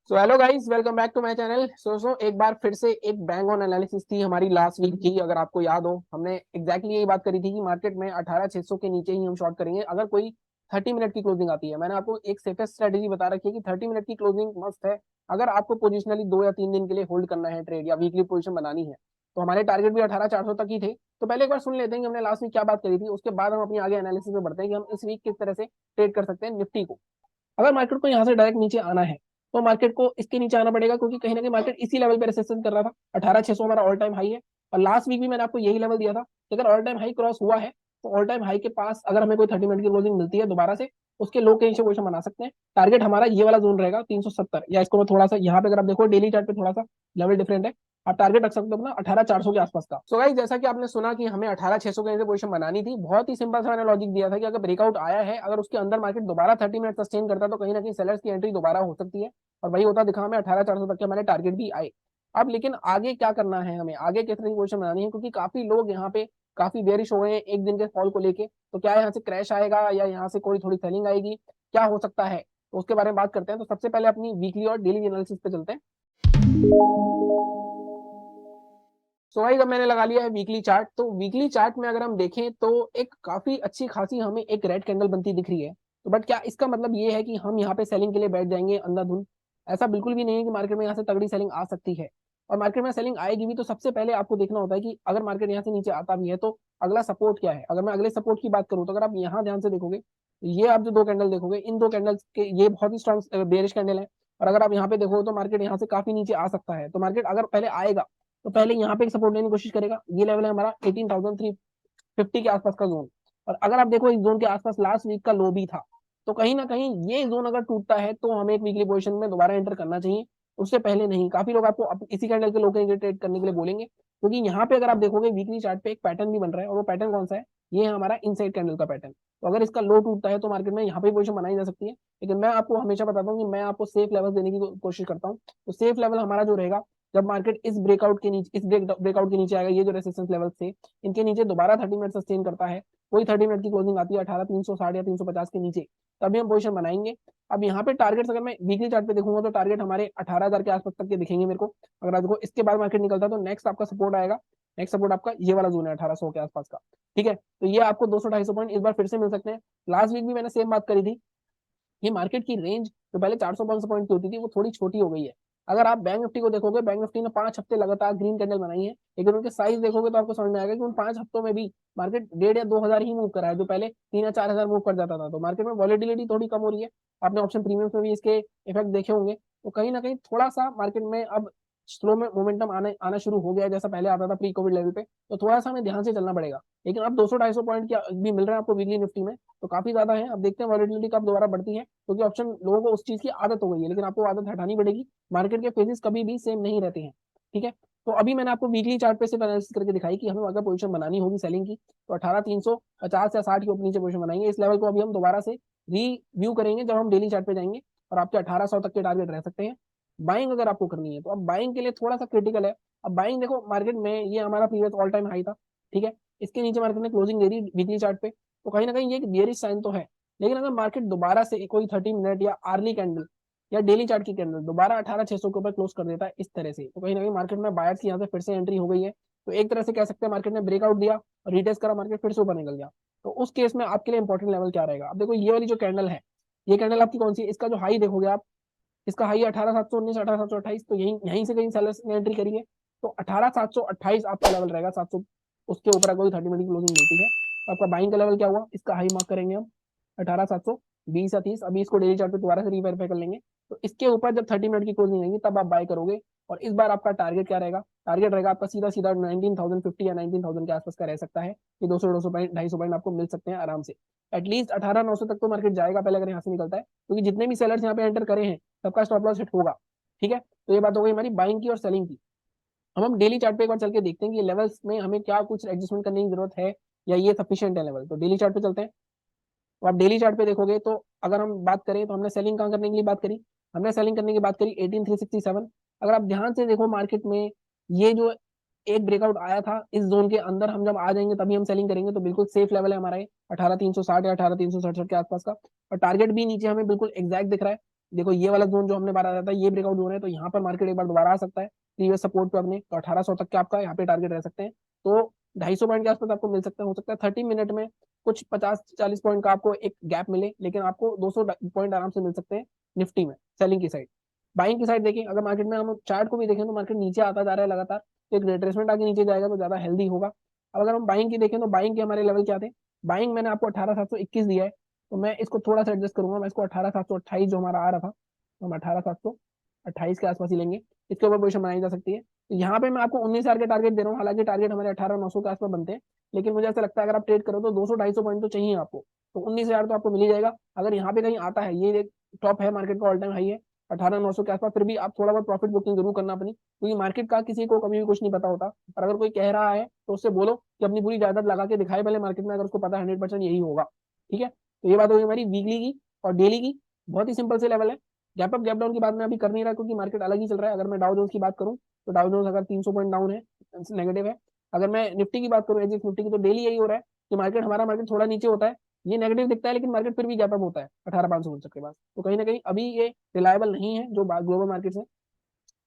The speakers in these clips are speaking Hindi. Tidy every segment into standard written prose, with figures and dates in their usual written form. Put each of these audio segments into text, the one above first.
So hello guys, welcome back to my channel. एक बार फिर से एक बैंग ऑन एनालिसिस थी हमारी लास्ट वीक की। अगर आपको याद हो, हमने एग्जैक्टली यही बात करी थी कि मार्केट में 18,600 के नीचे ही हम शॉर्ट करेंगे अगर कोई 30 मिनट की क्लोजिंग आती है। मैंने आपको एक सेफेस्ट स्ट्रेटेजी बता रखी है कि 30 मिनट की क्लोजिंग मस्त है अगर आपको पोजिशनली 2 या 3 दिन के लिए होल्ड करना है ट्रेड या वीकली पोजिशन बनानी है। तो हमारे टारगेट भी 18,400 तक ही थे। तो पहले एक बार सुन लेते हैं कि हमने लास्ट वीक क्या बात करी थी, उसके बाद हम अपनी आगे एनालिसिस में बढ़ते हैं कि हम इस वीक किस तरह से ट्रेड कर सकते हैं निफ्टी को। अगर मार्केट को यहाँ से डायरेक्ट नीचे आना है तो मार्केट को इसके नीचे आना पड़ेगा, क्योंकि कहीं ना कहीं मार्केट इसी लेवल पे रेसिस्टेंस कर रहा था। 18,600 हमारा ऑल टाइम हाई है। और लास्ट वीक भी मैंने आपको यही लेवल दिया था कि अगर ऑल टाइम हाई क्रॉस हुआ है तो ऑल टाइम हाई के पास अगर हमें कोई 30 मिनट की क्लोजिंग मिलती है दोबारा से, उसके लो के नीचे पोजिशन बना सकते हैं। टारगेट हमारा ये वाला जोन रहेगा 370, या इसको मैं थोड़ा सा यहाँ पे अगर आप देखो डेली चार्ट पे थोड़ा सा लेवल डिफरेंट है। आप टारगेट रख सकते हो अपना 18,400 के आसपास का। सो गाइस, जैसा कि आपने सुना कि हमें 18,600 के नीचे पोजीशन बनानी थी, बहुत ही सिंपल सा मैंने लॉजिक दिया था कि अगर ब्रेकआउट आया है, अगर उसके अंदर मार्केट दोबारा 30 मिनट सस्टेन करता है तो कहीं ना कहीं सेलर्स की एंट्री दोबारा हो सकती है। और वही होता दिखा, हमें 18,400 तक के हमारे टारगेट भी आए। अब लेकिन आगे क्या करना है, हमें आगे किस तरह की पोजीशन बनानी है, क्योंकि काफी लोग यहाँ पे काफी बेरिश हो गए हैं एक दिन के फॉल को लेके। तो क्या यहाँ से क्रैश आएगा या यहाँ से कोई थोड़ी सेलिंग आएगी, क्या हो सकता है, तो उसके बारे में बात करते हैं। तो सबसे पहले अपनी वीकली और डेली एनालिसिस पे चलते हैं। सो भाई, जब मैंने लगा लिया है वीकली चार्ट, तो वीकली चार्ट में अगर हम देखें तो एक काफी अच्छी खासी हमें एक रेड कैंडल बनती दिख रही है। तो बट क्या इसका मतलब ये है कि हम यहाँ पे सेलिंग के लिए बैठ जाएंगे अंधाधुंध? ऐसा बिल्कुल भी नहीं है कि मार्केट में यहाँ से तगड़ी सेलिंग आ सकती है। और मार्केट में सेलिंग आएगी भी तो सबसे पहले आपको देखना होता है कि अगर मार्केट यहाँ से नीचे आता भी है तो अगला सपोर्ट क्या है। अगर मैं अगले सपोर्ट की बात करूँ तो अगर आप यहाँ ध्यान से देखोगे, ये आप जो दो कैंडल देखोगे, इन दो कैंडल्स के ये बहुत ही स्ट्रॉन्ग बेरिश कैंडल है। और अगर आप यहाँ पे देखो तो मार्केट यहाँ से काफी नीचे आ सकता है। तो मार्केट अगर पहले आएगा तो पहले यहाँ पे एक सपोर्ट लेने की कोशिश करेगा। ये लेवल है हमारा 18,350 के आसपास का जोन। और अगर आप देखो इस जोन के आसपास लास्ट वीक का लो भी था। तो कहीं ना कहीं ये जोन अगर टूटता है तो हमें एक वीकली पोजीशन में दोबारा एंटर करना चाहिए, उससे पहले नहीं। काफी लोग आपको इसी कैंडल के लो के ट्रेड करने के लिए बोलेंगे, क्योंकि यहाँ पे अगर आप देखोगे वीकली चार्ट पे एक पैटर्न भी बन रहा है। और वो पैटर्न कौन सा है? ये है हमारा इनसाइड कैंडल का पैटर्न। तो अगर इसका लो टूटता है तो मार्केट में यहाँ पे पोजीशन बनाई जा सकती है। लेकिन मैं आपको हमेशा बताता हूँ कि मैं आपको सेफ लेवल देने की कोशिश करता हूँ। तो सेफ लेवल हमारा जो रहेगा, जब मार्केट इस ब्रेकआउट के नीचे, इस ब्रेकआउट के नीचे आएगा, ये जो रेसिस्टेंस लेवल थे इनके नीचे दोबारा 30 मिनट सस्टेन करता है, कोई 30 मिनट की क्लोजिंग आती है 18,360 या 350 के नीचे, तभी हम पोजीशन बनाएंगे। अब यहाँ पे टारगेट्स अगर मैं वीकली चार्ट पे देखूंगा तो टारगेट हमारे 18,000 के आसपास तक के दिखेंगे मेरे को। अगर आप देखो इसके बाद मार्केट निकलता है तो नेक्स्ट आपका सपोर्ट आएगा। नेक्स्ट सपोर्ट आपका ये वाला जोन है 1800 के आसपास का। ठीक है, तो ये आपको 200-250 पॉइंट इस बार फिर से मिल सकते हैं। लास्ट वीक भी मैंने सेम बात करी थी। ये मार्केट की रेंज जो पहले 400-500 पॉइंट की होती थी वो थोड़ी छोटी हो गई है। अगर आप बैंक निफ्टी को देखोगे, बैंक निफ्टी ने 5 हफ्ते लगातार ग्रीन कैंडल बनाई है, लेकिन उनके साइज देखोगे तो आपको समझ में आएगा कि उन 5 हफ्तों में भी मार्केट 1,500 या 2,000 ही मूव करा है, जो पहले 3 या 4 हजार मूव कर जाता था। तो मार्केट में वॉलेटिलिटी थोड़ी कम हो रही है। आपने ऑप्शन प्रीमियम में भी इसके इफेक्ट देखे होंगे। तो कहीं ना कहीं थोड़ा सा मार्केट में अब स्लो में मोमेंटम आना आना शुरू हो गया है, जैसा पहले आता था प्री कोविड लेवल पे। तो थोड़ा सा हमें ध्यान से चलना पड़ेगा। लेकिन अब 200-250 पॉइंट भी मिल रहे हैं आपको वीकली निफ्टी में, तो काफी ज्यादा है। अब देखते हैं वॉलेटिलिटी कब दोबारा बढ़ती है, क्योंकि ऑप्शन लोगों को उस चीज की आदत हो गई है, लेकिन आपको आदत हटानी पड़ेगी। मार्केट के फेजेस कभी भी सेम नहीं रहते हैं। ठीक है, तो अभी मैंने आपको वीकली चार्ट पे सिर्फ एनालिसिस करके दिखाई कि हमें अगर पोजीशन बनानी होगी सेलिंग की तो 18,350 या 60 के ऊपर नीचे पोजीशन बनाएंगे। इस लेवल को अभी हम दोबारा से रिव्यू करेंगे जब हम डेली चार्ट पे जाएंगे, और आपके 1800 तक के टारगेट रह सकते हैं बाइंग अगर आपको करनी है तो। अब बाइंग के लिए थोड़ा सा क्रिटिकल है। अब बाइंग देखो, मार्केट में ये हमारा प्रीवियस ऑल टाइम हाई था। ठीक है, इसके नीचे मार्केट ने क्लोजिंग दे दी वीकली चार्ट पे, तो कहीं ना कहीं ये एक बियरिश साइन तो है। लेकिन अगर मार्केट दोबारा से कोई 30 मिनट या अर्ली कैंडल या डेली चार्ट की कैंडल दोबारा 18,600 के ऊपर क्लोज कर देता है इस तरह से, तो कहीं ना कहीं मार्केट में बायर्स की यहाँ से फिर से एंट्री हो गई है। तो एक तरह से कह सकते हैं मार्केट ने ब्रेकआउट दिया और रिटेस्ट करा, मार्केट फिर से ऊपर निकल गया। तो उस केस में आपके लिए इंपॉर्टेंट लेवल क्या रहेगा? अब देखो ये वाली जो कैंडल है, ये कैंडल आपकी कौन सी है? इसका जो हाई देखोगे आप, इसका हाई 18,719, 18,728, तो यहीं यहीं से कहीं सेलर्स ने एंट्री करी है। तो 18,728 आपका लेवल रहेगा। 700 उसके ऊपर अगर 30 मिनट की क्लोजिंग मिलती है तो आपका बाइंग का लेवल क्या हुआ, इसका हाई मार्क करेंगे हम 18,720 या 30। अभी इसको डेली चार्ट पे दोबारा से रीवेरीफाई कर लेंगे। तो इसके ऊपर जब 30 मिनट की क्लोजिंग आएगी तब आप बाय करोगे। और इस बार आपका टारगेट क्या रहेगा? टारगेट रहेगा आपका सीधा सीधा 19,050 या 19,000 के आसपास का रह सकता है। कि 200-200 पॉइंट, 250 पॉइंट आपको मिल सकते हैं आराम से। एटलीस्ट 18,900 तक तो मार्केट जाएगा पहले अगर यहाँ से निकलता है, क्योंकि जितने भी सेलर्स यहाँ पे एंटर करे हैं सबका स्टॉप लॉस हिट होगा। ठीक है, तो ये बात हो गई हमारी बाइंग की और सेलिंग की। अब हम डेली चार्ट पे एक बार चल के देखते हैं कि लेवल्स में हमें क्या कुछ एडजस्टमेंट करने की जरूरत है या ये सफिशिएंट है लेवल। तो डेली चार्ट पे चलते हैं। तो आप डेली चार्ट पे देखोगे तो अगर हम बात करें तो हमने सेलिंग कहाँ करने के लिए बात करी? हमने सेलिंग करने की बात करी 18,367। अगर आप ध्यान से देखो मार्केट में, ये जो एक ब्रेकआउट आया था इस जोन के अंदर, हम जब आ जाएंगे तभी हम सेलिंग करेंगे। तो बिल्कुल सेफ लेवल है हमारा ये 18,360 या 18,367 के आसपास का। और टारगेट भी नीचे हमें बिल्कुल एग्जैक्ट दिख रहा है देखो ये वाला जोन जो हमने बार आया था ये ब्रेकआउट जोन है, तो यहाँ पर मार्केट एक बार दोबारा आ सकता है प्रीवियस सपोर्ट पे अपने, तो 1800 तक के आपका यहाँ पे टारगेट रह सकते हैं। तो 250 पॉइंट के आसपास आपको मिल सकता है, हो सकता है 30 मिनट में कुछ 50-40 पॉइंट का आपको एक गैप मिले, लेकिन आपको 200 पॉइंट आराम से मिल सकते हैं निफ्टी में सेलिंग की साइड। बाइंग की साइड देखें, अगर मार्केट में हम चार्ट को भी देखें तो मार्केट नीचे आता जा रहा है लगातार, तो एक रिट्रेसमेंट आगे नीचे जाएगा तो ज्यादा हेल्दी होगा। अब अगर हम बाइंग की देखें तो बाइंग के हमारे लेवल क्या थे, बाइंग मैंने आपको 18,721 दिया है, तो मैं इसको थोड़ा सा एडजस्ट करूंगा, मैं इसको 18,728 जो हमारा आ रहा था, तो हम 18,728 के आसपास ही लेंगे, इसके ऊपर पोजिशन बनाई जा सकती है। तो यहाँ पे मैं आपको 19,000 के टारगेट दे रहा हूँ, हालांकि टारगेट हमारे 18,900 के आसपास बनते हैं, लेकिन मुझे ऐसा लगता है अगर आप ट्रेड करो तो 200-250 पॉइंट तो चाहिए आपको, तो 19,000 तो आपको मिल ही जाएगा। अगर यहाँ पे कहीं आता है, ये टॉप है मार्केट का, ऑल टाइम हाई है 18,900 के आसपास, फिर भी आप थोड़ा बहुत प्रॉफिट बुकिंग जरूर करना अपनी, क्योंकि मार्केट का किसी को कभी भी कुछ नहीं पता होता। और अगर कोई कह रहा है तो उससे बोलो कि अपनी पूरी जायदाद लगा के दिखाए पहले मार्केट में, अगर उसको पता है 100% यही होगा। ठीक है, तो ये बात होगी हमारी वीकली की। और डेली की बहुत ही सिंपल से लेवल है। गैप अप गैप डाउन की बात मैं अभी कर नहीं रहा, क्योंकि मार्केट अलग ही चल रहा है। अगर मैं डाउ जोन्स की बात करूं तो डाउ जोन्स अगर 300 पॉइंट डाउन है, नेगेटिव है। अगर मैं निफ्टी की बात करूं, एजिस निफ्टी की, तो डेली यही हो रहा है कि मार्केट थोड़ा नीचे होता है, ये नेगेटिव दिखता है, लेकिन मार्केट फिर भी गैप अप होता है 18,549 के पास। तो कहीं ना कहीं अभी ये रिलायबल नहीं है जो ग्लोबल मार्केट है,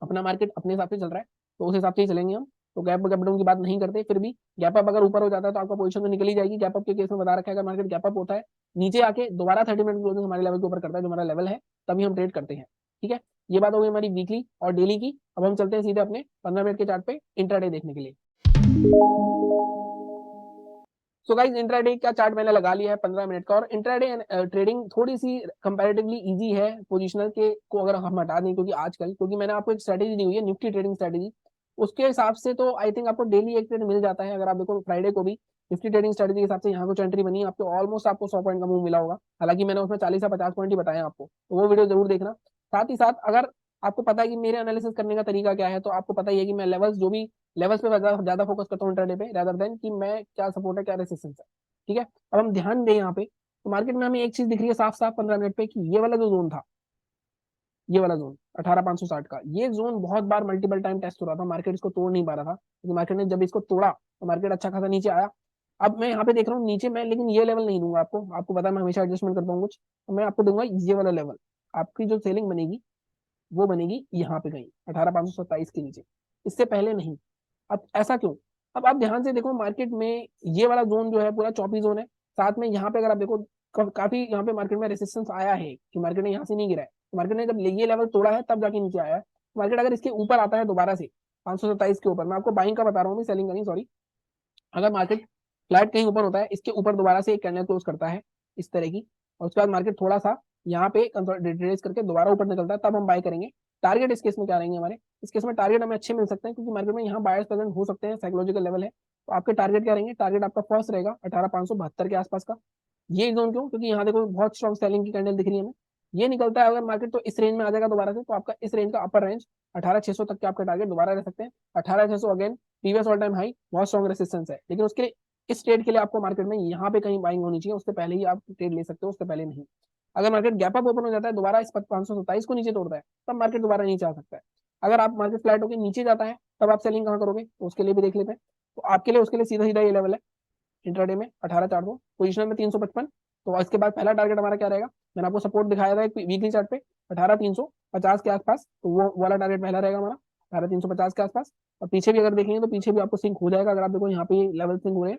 अपना मार्केट अपने हिसाब से चल रहा है, तो उस हिसाब से ही चलेंगे हम। तो गैप गैप डाउन की बात नहीं करते, फिर भी गैप अप अगर ऊपर हो जाता है तो आपका पोजीशन तो निकल ही जाएगी। गैप अप के केस में बता रखा है, अगर मार्केट गैप अप होता है, नीचे आके दोबारा 30 मिनट क्लोजिंग हमारे लेवल के ऊपर करता है, जो हमारा लेवल है, तभी हम ट्रेड करते हैं। ठीक है, ये बात हो गई हमारी वीकली और डेली की। अब हम चलते हैं सीधे अपने 15 मिनट के चार्ट पे इंट्राडे देखने के लिए। सो गाइस, इंट्राडे का चार्ट मैंने लगा लिया है 15 मिनट का, और इंट्राडे ट्रेडिंग थोड़ी सी कंपैरेटिवली इजी है पोजिशनल के को अगर हम हटा दें, क्योंकि आजकल, क्योंकि मैंने आपको एक स्ट्रेटेजी दी हुई है निफ्टी ट्रेडिंग स्ट्रेटेजी, उसके हिसाब से तो आई थिंक आपको डेली एक ट्रेड मिल जाता है। अगर आप देखो फ्राइडे को भी निफ्टी ट्रेडिंग स्ट्रेटेजी के हिसाब से यहाँ कुछ एंट्री बनी, आपको ऑलमोस्ट आपको 100 पॉइंट का मूव मिला होगा। हालांकि मैंने उसमें 40 या 50 पॉइंट ही बताए आपको, तो वो वीडियो जरूर देखना। साथ ही साथ अगर आपको पता है कि मेरे एनालिसिस करने का तरीका क्या है, तो आपको पता ही है कि मैं लेवल्स जो भी लेवल्स पे ज्यादा फोकस करता हूँ इंट्राडे पे, rather देन कि मैं क्या सपोर्ट है क्या रेसिस्टेंस है। ठीक है, अब हम ध्यान दें यहाँ पे, तो मार्केट में हमें एक चीज दिख रही है साफ साफ 15 मिनट पे, कि ये वाला जो जोन था, ये वाला जोन 18,560 का, ये जोन बहुत बार मल्टीपल टाइम टेस्ट हो रहा था, मार्केट इसको तोड़ नहीं पा रहा था, क्योंकि मार्केट ने जब इसको तोड़ा तो मार्केट अच्छा खासा नीचे आया। अब मैं यहाँ पे देख रहा हूँ नीचे में, लेकिन ये लेवल नहीं दूंगा आपको, आपको पता है मैं हमेशा एडजस्टमेंट करता हूँ कुछ, तो मैं आपको दूंगा ये वाला लेवल। आपकी जो सेलिंग बनेगी वो बनेगी यहाँ पे कहीं 18,527 के नीचे, इससे पहले नहीं। अब ऐसा क्यों? अब आप ध्यान से देखो, मार्केट में ये वाला जोन जो है पूरा चौपी जोन है, साथ में यहाँ पे अगर आप देखो काफी यहाँ पे मार्केट में रेसिस्टेंस आया है, कि मार्केट ने यहाँ से नहीं गिरा है, तो मार्केट ने जब ये लेवल तोड़ा है तब जाके नीचे आया है। मार्केट अगर इसके ऊपर आता है दोबारा से 527 के ऊपर, मैं आपको बाइंग का बता रहा हूँ, सेलिंग का नहीं, सॉरी। अगर मार्केट फ्लैट कहीं ऊपर होता है, इसके ऊपर दोबारा से एक कैंडल क्लोज करता है इस तरह की, और उसके बाद मार्केट थोड़ा सा यहाँ पे रिट्रेस करके दोबारा ऊपर निकलता है, तब हम बाय करेंगे। टारगेट इस केस में क्या रहेंगे हमारे, इस केस में टारगेट हमें अच्छे मिल सकते हैं, क्योंकि मार्केट में यहाँ बायर्स प्रेजेंट हो सकते हैं, साइकोलॉजिकल लेवल है। तो आपके टारगेट क्या रहेंगे, टारगेट आपका फर्स्ट रहेगा 18,572 के आसपास का। ये जोन क्यों, क्योंकि यहाँ देखो बहुत स्ट्रॉन्ग सेलिंग की कैंडल दिख रही है हमें, ये निकलता है अगर मार्केट तो इस रेंज में आ जाएगा दोबारा से, तो आपका इस रेंज का अपर रेंज 18,600 तक के आपके टारगेट दोबारा रह सकते हैं। 18,600 again previous all time high, बहुत स्ट्रॉन्ग रेसिस्टेंस है, लेकिन उसके लिए इस ट्रेड के लिए आपको मार्केट में यहाँ पे कहीं बाइंग होनी चाहिए, उससे पहले ही आप ट्रेड ले सकते हो, उससे पहले नहीं। अगर मार्केट गैप अप ओपन हो जाता है दोबारा इस 527 को नीचे तोड़ता है, तब मार्केट दोबारा नीचे आ सकता है। अगर आप मार्केट फ्लैट होकर नीचे जाता है, तब आप सेलिंग कहाँ करोगे, तो उसके लिए भी देख लेते हैं। तो आपके लिए उसके लिए सीधा सीधा ये लेवल है इंट्राडे में 18,400, पोजिशन में 355। तो इसके बाद पहला टारगेट हमारा क्या रहेगा, मैंने आपको सपोर्ट दिखाया था एक वीकली चार्ट पे 18,350 के आसपास, तो वो वाला टारगेट पहला रहेगा हमारा 18,350 के आसपास। और पीछे भी अगर देखेंगे तो पीछे भी आपको सिंक हो जाएगा, अगर आप देखो यहाँ पे लेवल सिंक हो रहे हैं।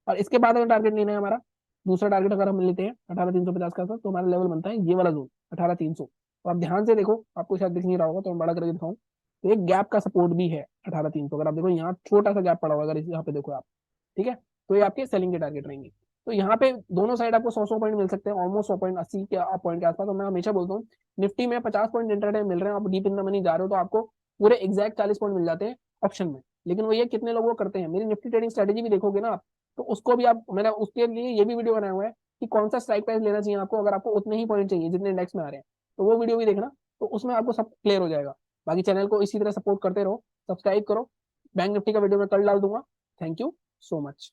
और इसके बाद अगर टारगेट लेना है हमारा, दूसरा टारगेट अगर हम लेते हैं 18,350 का, तो हमारा लेवल बनता है ये वाला जोन 18,300। तो आप ध्यान से देखो, आपको शायद दिख नहीं रहा होगा, तो मैं बड़ा करके दिखाऊं, तो एक गैप का सपोर्ट भी है 18,300, अगर आप देखो यहाँ छोटा सा गैप पड़ा हुआ, अगर यहाँ पे देखो आप। ठीक है, तो ये आपके सेलिंग के टारगेट रहेंगे। तो यहाँ पे दोनों साइड आपको 100-100 पॉइंट मिल सकते हैं, ऑलमोस्ट 100 पॉइंट 80 के पॉइंट के आसपास। तो मैं हमेशा बोलता हूँ निफ्टी में 50 पॉइंट इंटरडे मिल रहे हैं, आप डीप इन द मनी जा रहे हो, तो आपको पूरे एग्जैक्ट 40 पॉइंट मिल जाते हैं ऑप्शन में। लेकिन वो ये कितने लोग वो करते हैं, मेरी निफ्टी ट्रेडिंग स्ट्रेटेजी भी देखोगे ना आप, तो उसको भी आप, मैंने उसके लिए ये भी वीडियो बनाया हुआ है कि कौन सा स्ट्राइक प्राइस लेना चाहिए आपको, अगर आपको उतने ही पॉइंट चाहिए जितने इंडेक्स में आ रहे हैं, तो वो वीडियो भी देखना, तो उसमें आपको सब क्लियर हो जाएगा। बाकी चैनल को इसी तरह सपोर्ट करते रहो, सब्सक्राइब करो, बैंक निफ्टी का वीडियो मैं कल डाल दूंगा। Thank you so much.